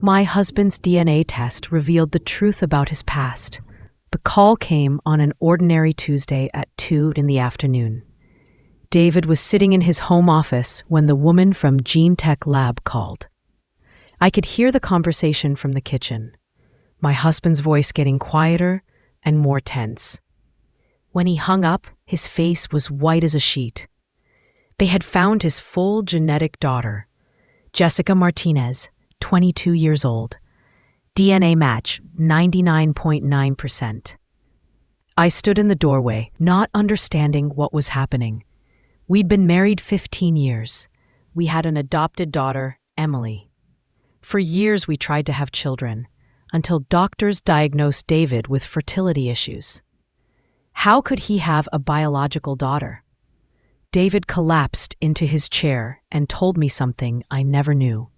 My husband's DNA test revealed the truth about his past. The call came on an ordinary Tuesday at 2 in the afternoon. David was sitting in his home office when the woman from Gene Tech Lab called. I could hear the conversation from the kitchen, my husband's voice getting quieter and more tense. When he hung up, his face was white as a sheet. They had found his full genetic daughter, Jessica Martinez, 22 years old. DNA match, 99.9%. I stood in the doorway, not understanding what was happening. We'd been married 15 years. We had an adopted daughter, Emily. For years we tried to have children, until doctors diagnosed David with fertility issues. How could he have a biological daughter? David collapsed into his chair and told me something I never knew.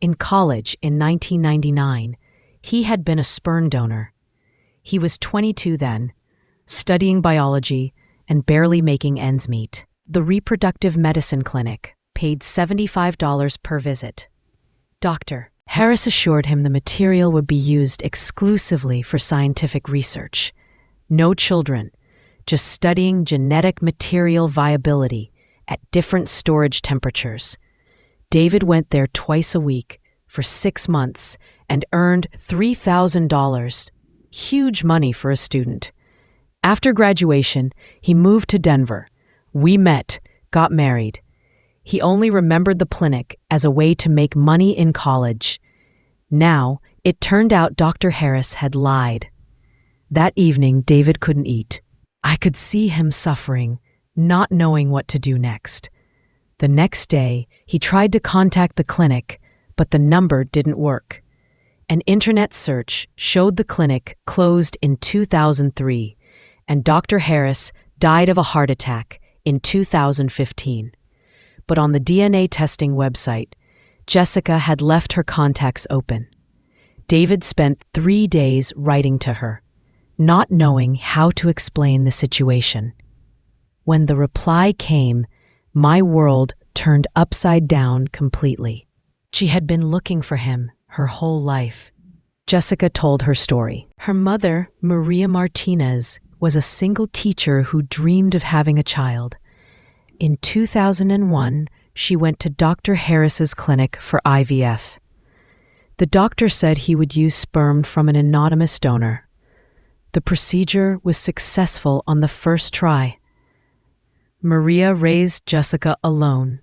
In college in 1999, he had been a sperm donor. He was 22 then, studying biology and barely making ends meet. The reproductive medicine clinic paid $75 per visit. Dr. Harris assured him the material would be used exclusively for scientific research. No children, just studying genetic material viability at different storage temperatures. David went there twice a week for 6 months and earned $3,000, huge money for a student. After graduation, he moved to Denver. We met, got married. He only remembered the clinic as a way to make money in college. Now, it turned out Dr. Harris had lied. That evening, David couldn't eat. I could see him suffering, not knowing what to do next. The next day, he tried to contact the clinic, but the number didn't work. An internet search showed the clinic closed in 2003, and Dr. Harris died of a heart attack in 2015. But on the DNA testing website, Jessica had left her contacts open. David spent 3 days writing to her, not knowing how to explain the situation. When the reply came, my world turned upside down completely. She had been looking for him her whole life. Jessica told her story. Her mother, Maria Martinez, was a single teacher who dreamed of having a child. In 2001, she went to Dr. Harris's clinic for IVF. The doctor said he would use sperm from an anonymous donor. The procedure was successful on the first try. Maria raised Jessica alone,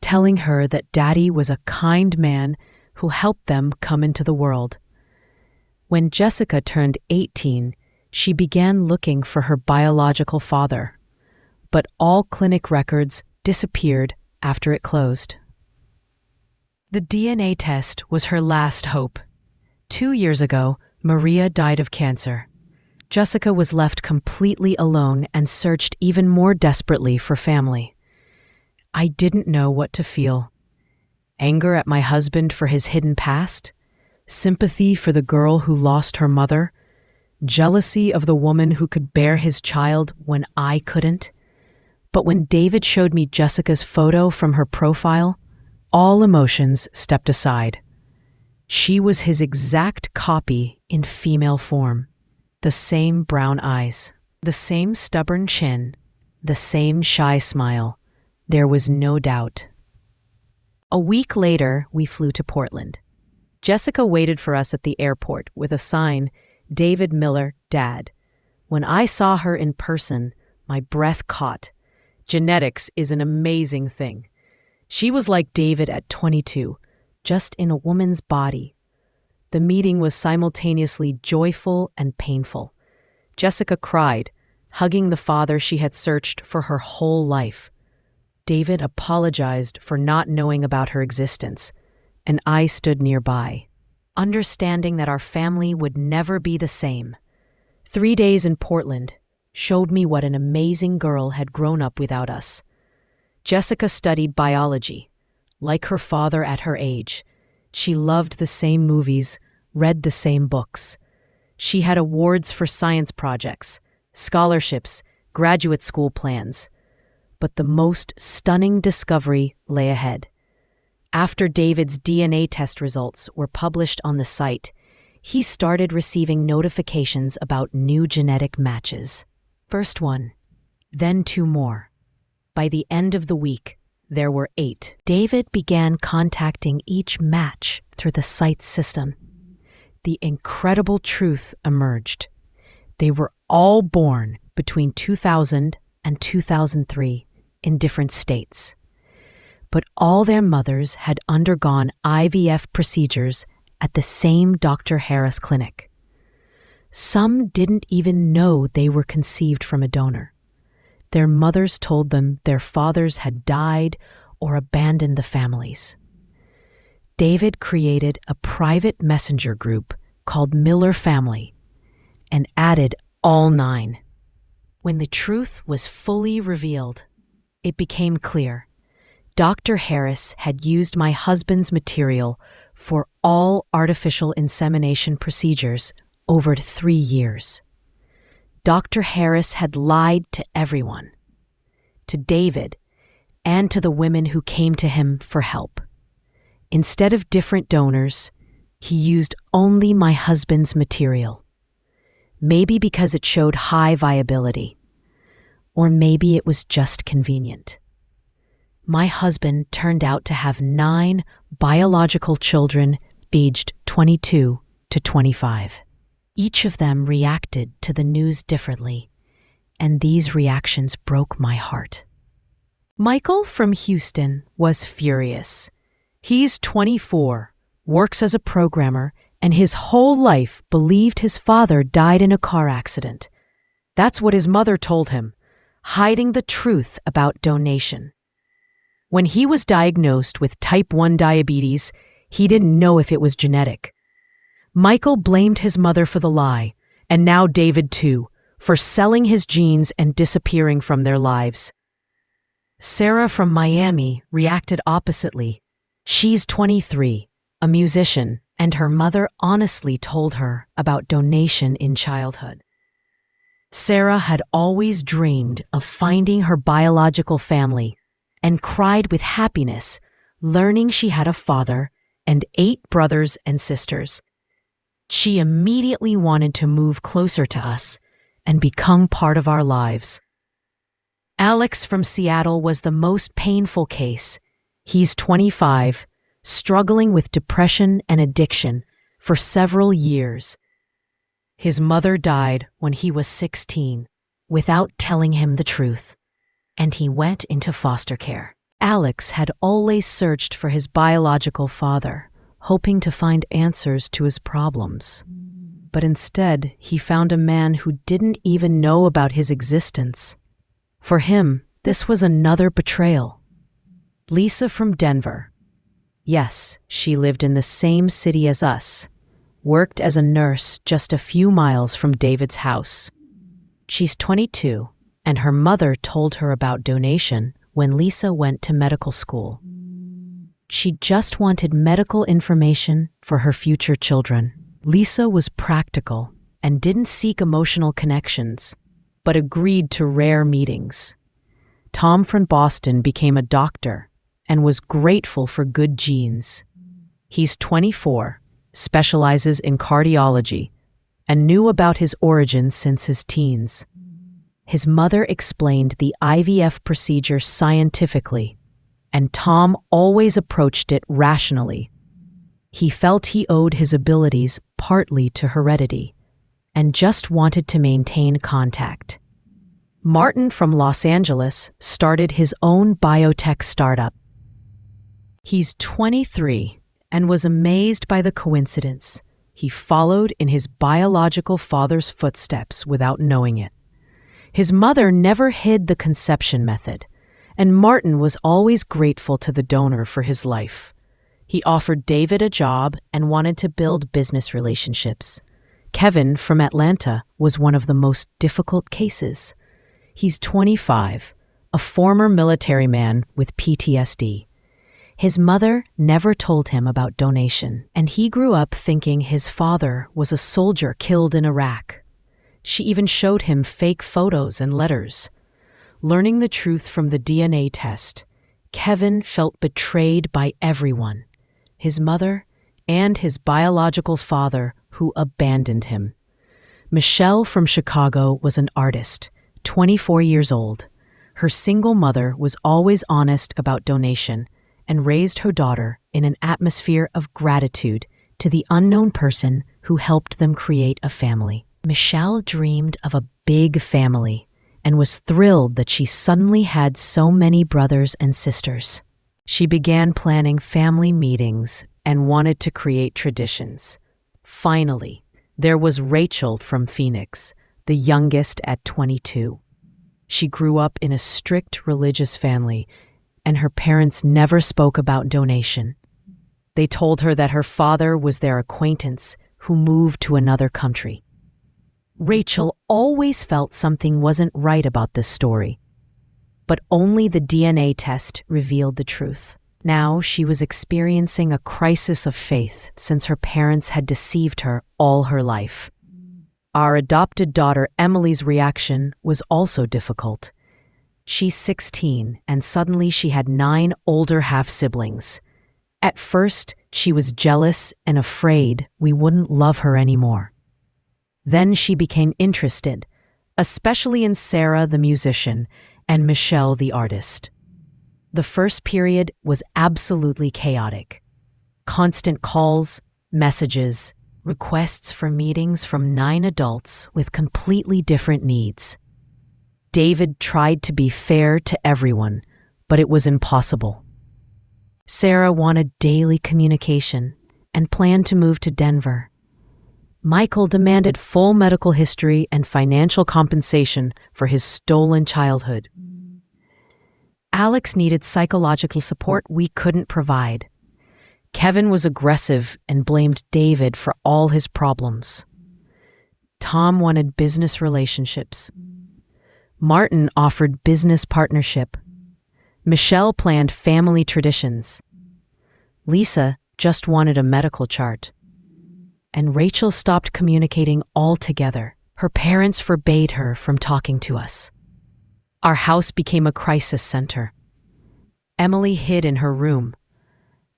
telling her that Daddy was a kind man who helped them come into the world. When Jessica turned 18, she began looking for her biological father, but all clinic records disappeared after it closed. The DNA test was her last hope. 2 years ago, Maria died of cancer. Jessica was left completely alone and searched even more desperately for family. I didn't know what to feel. Anger at my husband for his hidden past? Sympathy for the girl who lost her mother? Jealousy of the woman who could bear his child when I couldn't? But when David showed me Jessica's photo from her profile, all emotions stepped aside. She was his exact copy in female form. The same brown eyes, the same stubborn chin, the same shy smile. There was no doubt. A week later, we flew to Portland. Jessica waited for us at the airport with a sign, David Miller, Dad. When I saw her in person, my breath caught. Genetics is an amazing thing. She was like David at 22, just in a woman's body. The meeting was simultaneously joyful and painful. Jessica cried, hugging the father she had searched for her whole life. David apologized for not knowing about her existence, and I stood nearby, understanding that our family would never be the same. 3 days in Portland showed me what an amazing girl had grown up without us. Jessica studied biology, like her father at her age. She loved the same movies, read the same books. She had awards for science projects, scholarships, graduate school plans. But the most stunning discovery lay ahead. After David's DNA test results were published on the site, he started receiving notifications about new genetic matches. First one, then two more. By the end of the week, there were 8. David began contacting each match through the site's system. The incredible truth emerged. They were all born between 2000 and 2003 in different states. But all their mothers had undergone IVF procedures at the same Dr. Harris clinic. Some didn't even know they were conceived from a donor. Their mothers told them their fathers had died or abandoned the families. David created a private messenger group called Miller Family and added all 9. When the truth was fully revealed, it became clear. Dr. Harris had used my husband's material for all artificial insemination procedures over 3 years. Dr. Harris had lied to everyone, to David, and to the women who came to him for help. Instead of different donors, he used only my husband's material. Maybe because it showed high viability, or maybe it was just convenient. My husband turned out to have 9 biological children aged 22 to 25. Each of them reacted to the news differently, and these reactions broke my heart. Michael from Houston was furious. He's 24, works as a programmer, and his whole life believed his father died in a car accident. That's what his mother told him, hiding the truth about donation. When he was diagnosed with type 1 diabetes, he didn't know if it was genetic. Michael blamed his mother for the lie, and now David too, for selling his genes and disappearing from their lives. Sarah from Miami reacted oppositely. She's 23, a musician, and her mother honestly told her about donation in childhood. Sarah had always dreamed of finding her biological family and cried with happiness, learning she had a father and 8 brothers and sisters. She immediately wanted to move closer to us and become part of our lives. Alex from Seattle was the most painful case. He's 25, struggling with depression and addiction for several years. His mother died when he was 16, without telling him the truth, and he went into foster care. Alex had always searched for his biological father, hoping to find answers to his problems. But instead, he found a man who didn't even know about his existence. For him, this was another betrayal. Lisa from Denver. Yes, she lived in the same city as us, worked as a nurse just a few miles from David's house. She's 22, and her mother told her about donation when Lisa went to medical school. She just wanted medical information for her future children. Lisa was practical and didn't seek emotional connections, but agreed to rare meetings. Tom from Boston became a doctor and was grateful for good genes. He's 24, specializes in cardiology, and knew about his origins since his teens. His mother explained the IVF procedure scientifically, and Tom always approached it rationally. He felt he owed his abilities partly to heredity, and just wanted to maintain contact. Martin from Los Angeles started his own biotech startup. He's 23 and was amazed by the coincidence. He followed in his biological father's footsteps without knowing it. His mother never hid the conception method, and Martin was always grateful to the donor for his life. He offered David a job and wanted to build business relationships. Kevin from Atlanta was one of the most difficult cases. He's 25, a former military man with PTSD. His mother never told him about donation, and he grew up thinking his father was a soldier killed in Iraq. She even showed him fake photos and letters. Learning the truth from the DNA test, Kevin felt betrayed by everyone, his mother and his biological father, who abandoned him. Michelle from Chicago was an artist, 24 years old. Her single mother was always honest about donation and raised her daughter in an atmosphere of gratitude to the unknown person who helped them create a family. Michelle dreamed of a big family and was thrilled that she suddenly had so many brothers and sisters. She began planning family meetings and wanted to create traditions. Finally, there was Rachel from Phoenix, the youngest at 22. She grew up in a strict religious family, and her parents never spoke about donation. They told her that her father was their acquaintance who moved to another country. Rachel always felt something wasn't right about this story, but only the DNA test revealed the truth. Now she was experiencing a crisis of faith since her parents had deceived her all her life. Our adopted daughter Emily's reaction was also difficult. She's 16 and suddenly she had 9 older half-siblings. At first, she was jealous and afraid we wouldn't love her anymore. Then she became interested, especially in Sarah the musician and Michelle the artist. The first period was absolutely chaotic. Constant calls, messages, requests for meetings from 9 adults with completely different needs. David tried to be fair to everyone, but it was impossible. Sarah wanted daily communication and planned to move to Denver. Michael demanded full medical history and financial compensation for his stolen childhood. Alex needed psychological support we couldn't provide. Kevin was aggressive and blamed David for all his problems. Tom wanted business relationships. Martin offered business partnership. Michelle planned family traditions. Lisa just wanted a medical chart. And Rachel stopped communicating altogether. Her parents forbade her from talking to us. Our house became a crisis center. Emily hid in her room,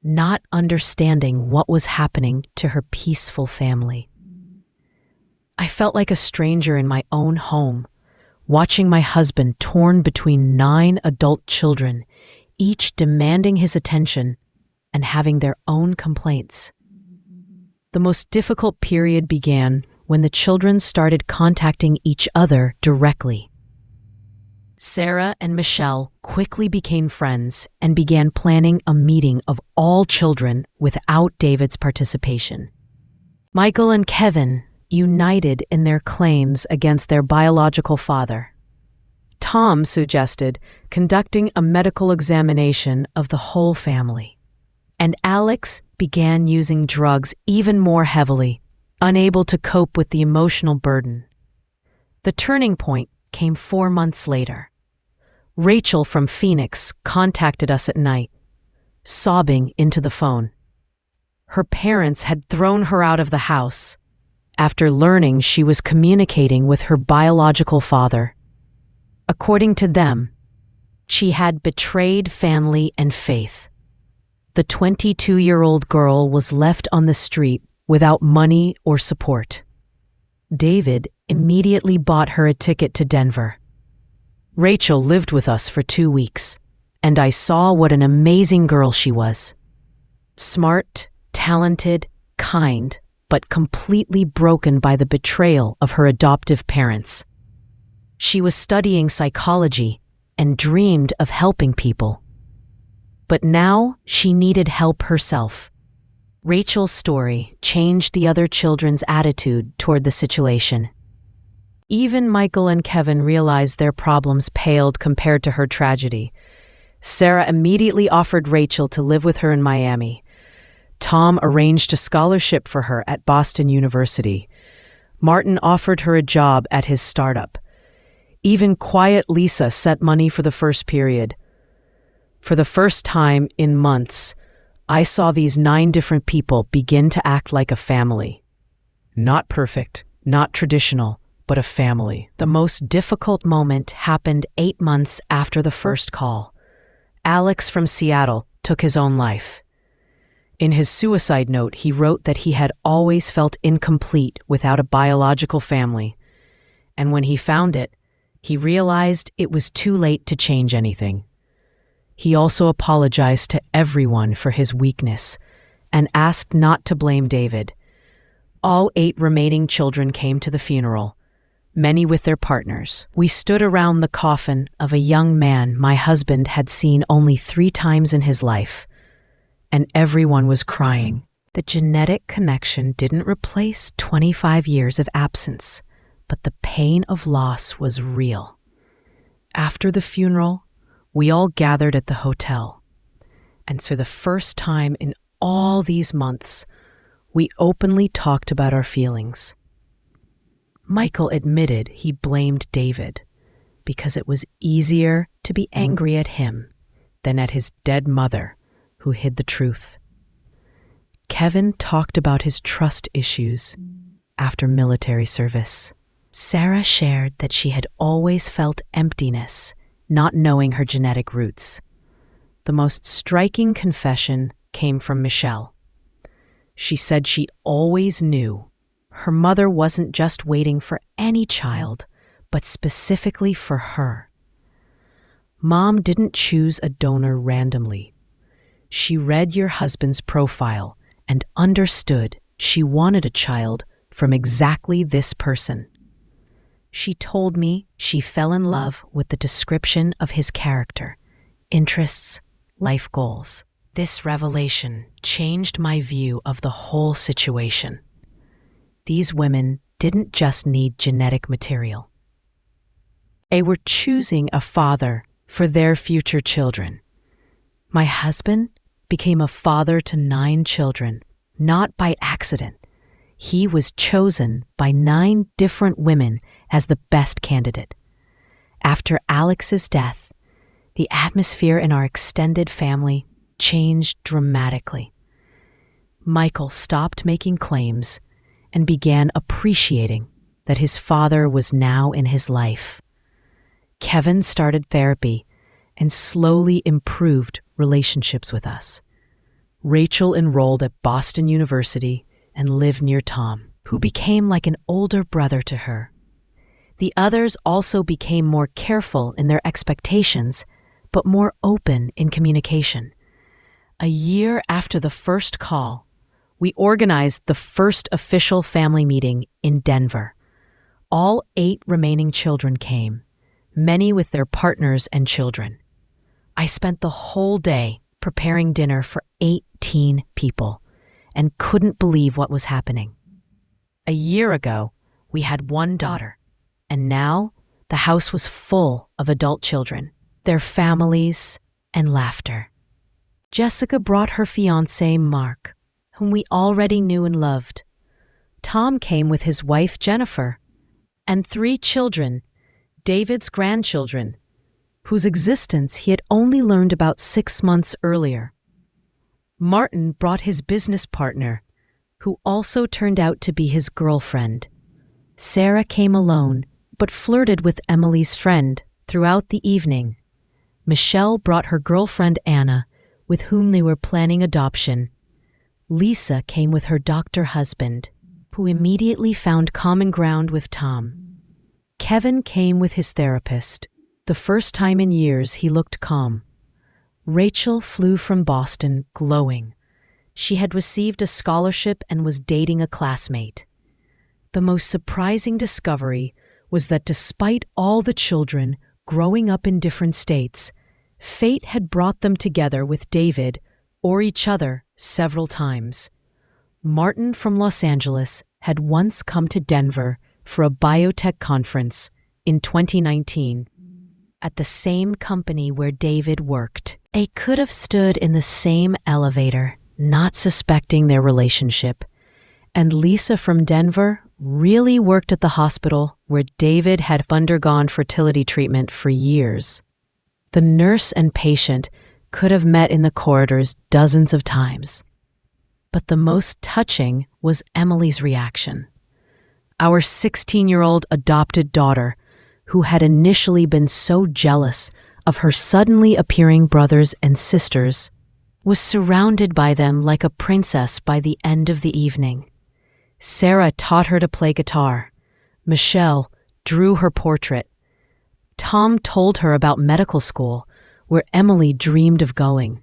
not understanding what was happening to her peaceful family. I felt like a stranger in my own home, watching my husband torn between 9 adult children, each demanding his attention and having their own complaints. The most difficult period began when the children started contacting each other directly. Sarah and Michelle quickly became friends and began planning a meeting of all children without David's participation. Michael and Kevin united in their claims against their biological father. Tom suggested conducting a medical examination of the whole family. And Alex began using drugs even more heavily, unable to cope with the emotional burden. The turning point came 4 months later. Rachel from Phoenix contacted us at night, sobbing into the phone. Her parents had thrown her out of the house after learning she was communicating with her biological father. According to them, she had betrayed family and faith. The 22-year-old girl was left on the street without money or support. David immediately bought her a ticket to Denver. Rachel lived with us for 2 weeks, and I saw what an amazing girl she was. Smart, talented, kind, but completely broken by the betrayal of her adoptive parents. She was studying psychology and dreamed of helping people. But now she needed help herself. Rachel's story changed the other children's attitude toward the situation. Even Michael and Kevin realized their problems paled compared to her tragedy. Sarah immediately offered Rachel to live with her in Miami. Tom arranged a scholarship for her at Boston University. Martin offered her a job at his startup. Even quiet Lisa sent money for the first period. For the first time in months, I saw these 9 different people begin to act like a family. Not perfect, not traditional, but a family. The most difficult moment happened 8 months after the first call. Alex from Seattle took his own life. In his suicide note, he wrote that he had always felt incomplete without a biological family, and when he found it, he realized it was too late to change anything. He also apologized to everyone for his weakness and asked not to blame David. All 8 remaining children came to the funeral, many with their partners. We stood around the coffin of a young man my husband had seen only 3 times in his life, and everyone was crying. The genetic connection didn't replace 25 years of absence, but the pain of loss was real. After the funeral, we all gathered at the hotel, and for the first time in all these months, we openly talked about our feelings. Michael admitted he blamed David because it was easier to be angry at him than at his dead mother, who hid the truth. Kevin talked about his trust issues after military service. Sarah shared that she had always felt emptiness, not knowing her genetic roots. The most striking confession came from Michelle. She said she always knew her mother wasn't just waiting for any child, but specifically for her. Mom didn't choose a donor randomly. She read your husband's profile and understood she wanted a child from exactly this person. She told me she fell in love with the description of his character, interests, life goals. This revelation changed my view of the whole situation. These women didn't just need genetic material. They were choosing a father for their future children. My husband became a father to 9 children, not by accident. He was chosen by 9 different women as the best candidate. After Alex's death, the atmosphere in our extended family changed dramatically. Michael stopped making claims and began appreciating that his father was now in his life. Kevin started therapy and slowly improved relationships with us. Rachel enrolled at Boston University and lived near Tom, who became like an older brother to her. The others also became more careful in their expectations, but more open in communication. A year after the first call, we organized the first official family meeting in Denver. All 8 remaining children came, many with their partners and children. I spent the whole day preparing dinner for 18 people and couldn't believe what was happening. A year ago, we had 1 daughter, and now the house was full of adult children, their families, and laughter. Jessica brought her fiancé, Mark, whom we already knew and loved. Tom came with his wife, Jennifer, and 3 children, David's grandchildren, whose existence he had only learned about 6 months earlier. Martin brought his business partner, who also turned out to be his girlfriend. Sarah came alone, but flirted with Emily's friend throughout the evening. Michelle brought her girlfriend Anna, with whom they were planning adoption. Lisa came with her doctor husband, who immediately found common ground with Tom. Kevin came with his therapist. The first time in years he looked calm. Rachel flew from Boston glowing. She had received a scholarship and was dating a classmate. The most surprising discovery was that despite all the children growing up in different states, fate had brought them together with David or each other several times. Martin from Los Angeles had once come to Denver for a biotech conference in 2019 at the same company where David worked. They could have stood in the same elevator, not suspecting their relationship. And Lisa from Denver really worked at the hospital where David had undergone fertility treatment for years. The nurse and patient could have met in the corridors dozens of times. But the most touching was Emily's reaction. Our 16-year-old adopted daughter, who had initially been so jealous of her suddenly appearing brothers and sisters, was surrounded by them like a princess by the end of the evening. Sarah taught her to play guitar. Michelle drew her portrait. Tom told her about medical school, where Emily dreamed of going.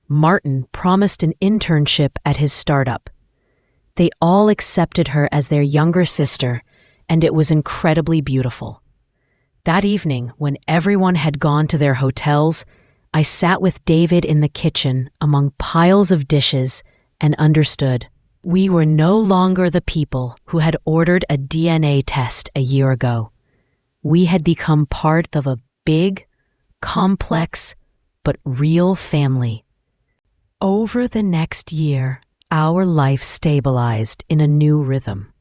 Martin promised an internship at his startup. They all accepted her as their younger sister, and it was incredibly beautiful. That evening, when everyone had gone to their hotels, I sat with David in the kitchen among piles of dishes and understood. We were no longer the people who had ordered a DNA test a year ago. We had become part of a big, complex, but real family. Over the next year, our life stabilized in a new rhythm.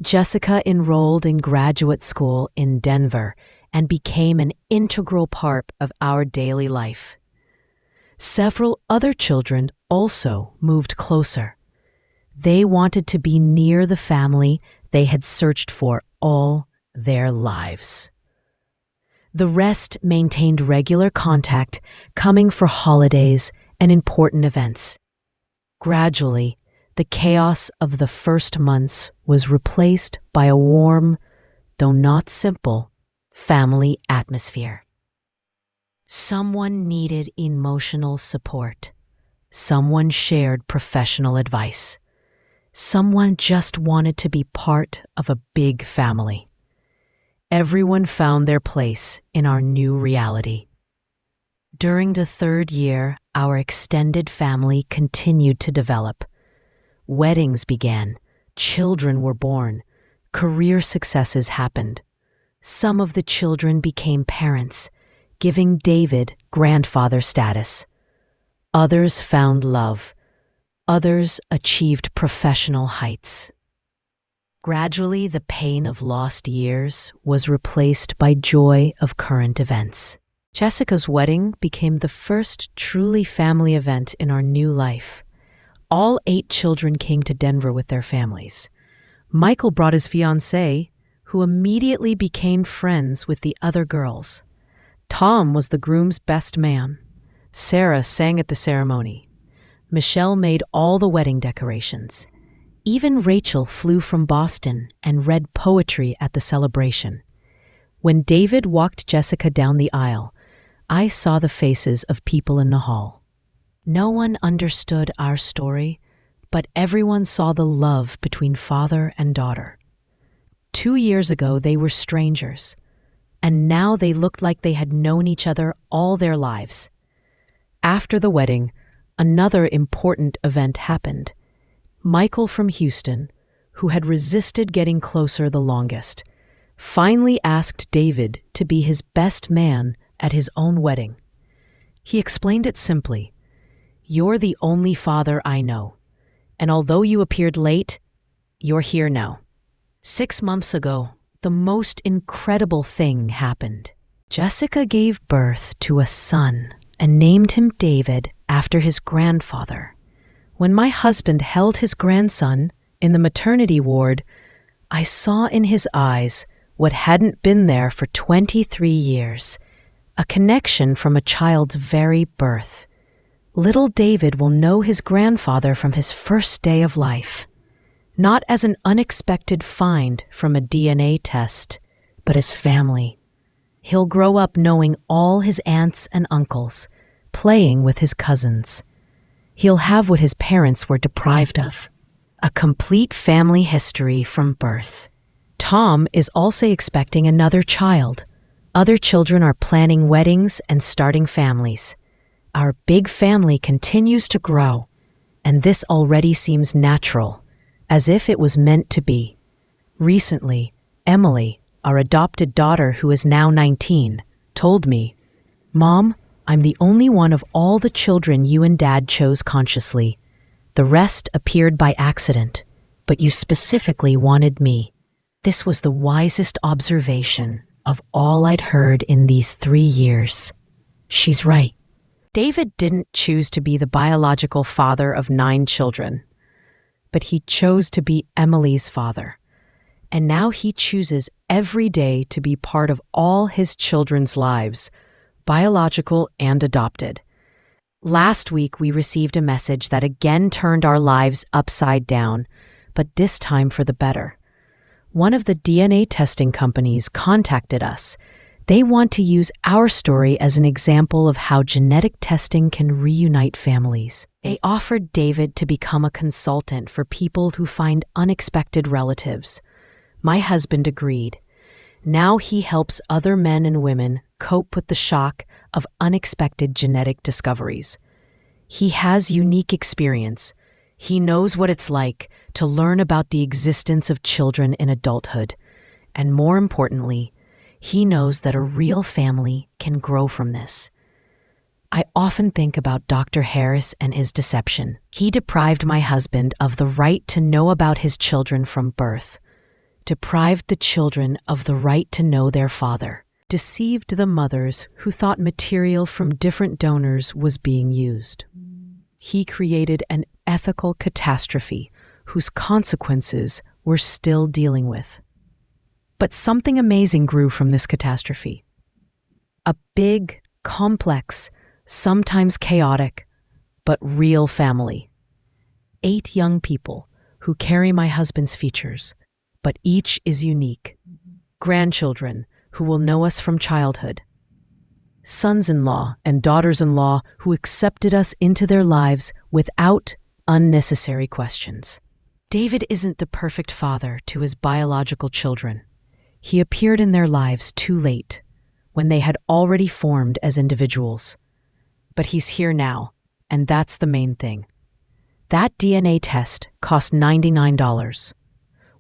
Jessica enrolled in graduate school in Denver and became an integral part of our daily life. Several other children also moved closer. They wanted to be near the family they had searched for all their lives. The rest maintained regular contact, coming for holidays and important events. Gradually, the chaos of the first months was replaced by a warm, though not simple, family atmosphere. Someone needed emotional support. Someone shared professional advice. Someone just wanted to be part of a big family. Everyone found their place in our new reality. During the third year, our extended family continued to develop. Weddings began, children were born, career successes happened. Some of the children became parents, giving David grandfather status. Others found love. Others achieved professional heights. Gradually, the pain of lost years was replaced by joy of current events. Jessica's wedding became the first truly family event in our new life. All 8 children came to Denver with their families. Michael brought his fiancée, who immediately became friends with the other girls. Tom was the groom's best man. Sarah sang at the ceremony. Michelle made all the wedding decorations. Even Rachel flew from Boston and read poetry at the celebration. When David walked Jessica down the aisle, I saw the faces of people in the hall. No one understood our story, but everyone saw the love between father and daughter. 2 years ago, they were strangers, and now they looked like they had known each other all their lives. After the wedding, another important event happened. Michael from Houston, who had resisted getting closer the longest, finally asked David to be his best man at his own wedding. He explained it simply. "You're the only father I know, and although you appeared late, you're here now." 6 months ago, the most incredible thing happened. Jessica gave birth to a son and named him David after his grandfather. When my husband held his grandson in the maternity ward, I saw in his eyes what hadn't been there for 23 years, a connection from a child's very birth. Little David will know his grandfather from his first day of life, not as an unexpected find from a DNA test, but as family. He'll grow up knowing all his aunts and uncles, playing with his cousins. He'll have what his parents were deprived of, a complete family history from birth. Tom is also expecting another child. Other children are planning weddings and starting families. Our big family continues to grow, and this already seems natural, as if it was meant to be. Recently, Emily, our adopted daughter who is now 19, told me, "Mom, I'm the only one of all the children you and Dad chose consciously. The rest appeared by accident, but you specifically wanted me." This was the wisest observation of all I'd heard in these 3 years. She's right. David didn't choose to be the biological father of 9 children, but he chose to be Emily's father. And now he chooses every day to be part of all his children's lives, biological and adopted. Last week, we received a message that again turned our lives upside down, but this time for the better. One of the DNA testing companies contacted us. They want to use our story as an example of how genetic testing can reunite families. They offered David to become a consultant for people who find unexpected relatives. My husband agreed. Now he helps other men and women cope with the shock of unexpected genetic discoveries. He has unique experience. He knows what it's like to learn about the existence of children in adulthood. And more importantly, he knows that a real family can grow from this. I often think about Dr. Harris and his deception. He deprived my husband of the right to know about his children from birth, deprived the children of the right to know their father, deceived the mothers who thought material from different donors was being used. He created an ethical catastrophe whose consequences we're still dealing with. But something amazing grew from this catastrophe. A big, complex, sometimes chaotic, but real family. 8 young people who carry my husband's features, but each is unique. Grandchildren who will know us from childhood. Sons-in-law and daughters-in-law who accepted us into their lives without unnecessary questions. David isn't the perfect father to his biological children. He appeared in their lives too late, when they had already formed as individuals. But he's here now, and that's the main thing. That DNA test cost $99.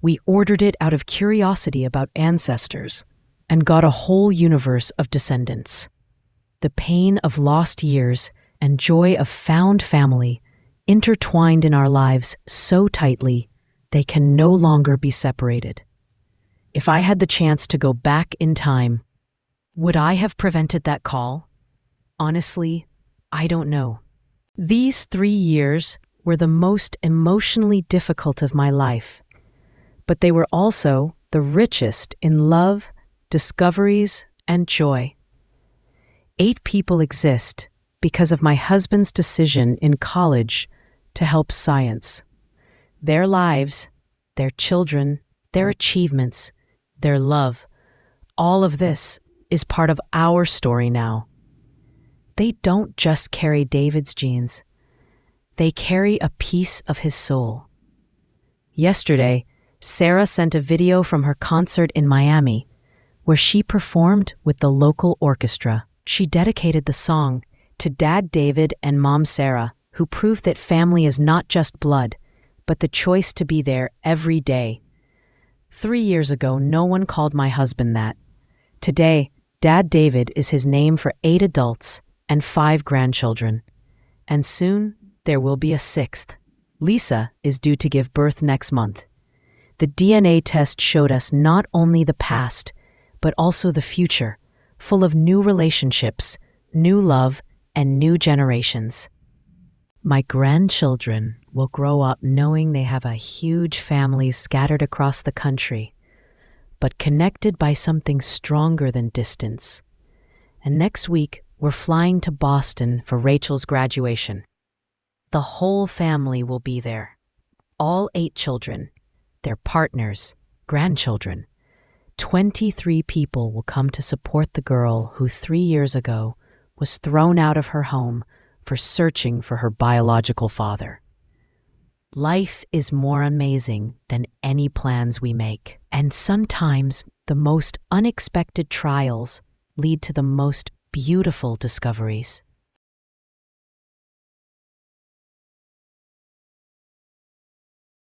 We ordered it out of curiosity about ancestors and got a whole universe of descendants. The pain of lost years and joy of found family intertwined in our lives so tightly they can no longer be separated. If I had the chance to go back in time, would I have prevented that call? Honestly, I don't know. These 3 years were the most emotionally difficult of my life, but they were also the richest in love, discoveries, and joy. 8 people exist because of my husband's decision in college to help science. Their lives, their children, their achievements, their love, all of this is part of our story now. They don't just carry David's genes. They carry a piece of his soul. Yesterday, Sarah sent a video from her concert in Miami, where she performed with the local orchestra. She dedicated the song to Dad David and Mom Sarah, who proved that family is not just blood, but the choice to be there every day. 3 years ago, no one called my husband that. Today, Dad David is his name for 8 adults and 5 grandchildren. And soon, there will be a 6th. Lisa is due to give birth next month. The DNA test showed us not only the past, but also the future, full of new relationships, new love, and new generations. My grandchildren will grow up knowing they have a huge family scattered across the country, but connected by something stronger than distance. And next week, we're flying to Boston for Rachel's graduation. The whole family will be there. All 8 children, their partners, grandchildren. 23 people will come to support the girl who 3 years ago was thrown out of her home for searching for her biological father. Life is more amazing than any plans we make, and sometimes the most unexpected trials lead to the most beautiful discoveries.